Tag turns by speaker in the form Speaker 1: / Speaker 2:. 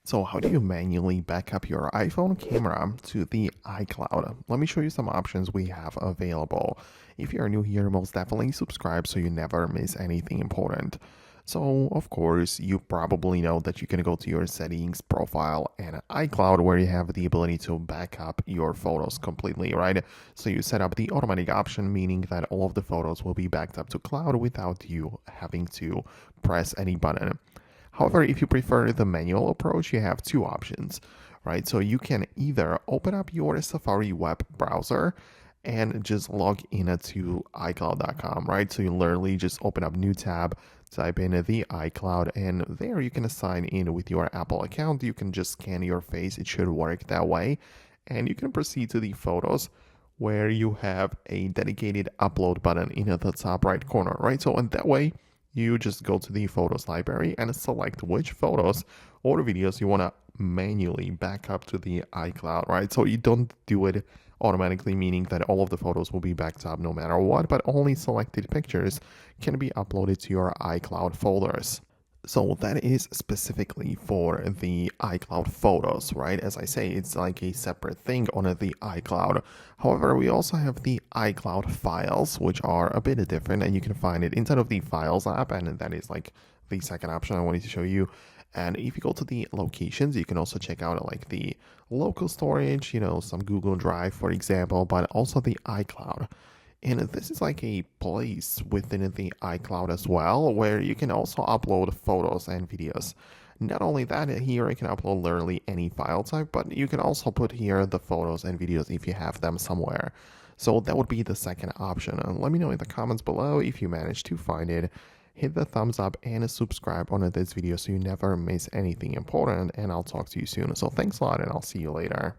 Speaker 1: So how do you manually back up your iPhone camera to the iCloud? Let me show you some options we have available. If you're new here, most definitely subscribe so you never miss anything important. So, of course, you probably know that you can go to your settings profile and iCloud where you have the ability to back up your photos completely, right? So you set up the automatic option, meaning that all of the photos will be backed up to cloud without you having to press any button. However, if you prefer the manual approach, you have two options, right? So you can either open up your Safari web browser and just log into iCloud.com, right? So you literally just open up new tab, type in the iCloud, and there you can sign in with your Apple account. You can just scan your face. It should work that way. And you can proceed to the photos where you have a dedicated upload button in the top right corner, right? So in that way, you just go to the photos library and select which photos or videos you want to manually back up to the iCloud, right? So you don't do it automatically, meaning that all of the photos will be backed up no matter what, but only selected pictures can be uploaded to your iCloud folders. So that is specifically for the iCloud photos, right? As I say, it's like a separate thing on the iCloud. However, we also have the iCloud files, which are a bit different, and you can find it inside of the Files app, and that is like the second option I wanted to show you. And if you go to the locations, you can also check out like the local storage, some Google Drive, for example, but also the iCloud. And this is like a place within the iCloud as well, where you can also upload photos and videos. Not only that, here you can upload literally any file type, but you can also put here the photos and videos if you have them somewhere. So that would be the second option. And let me know in the comments below if you managed to find it. Hit the thumbs up and subscribe on this video so you never miss anything important, and I'll talk to you soon. So thanks a lot, and I'll see you later.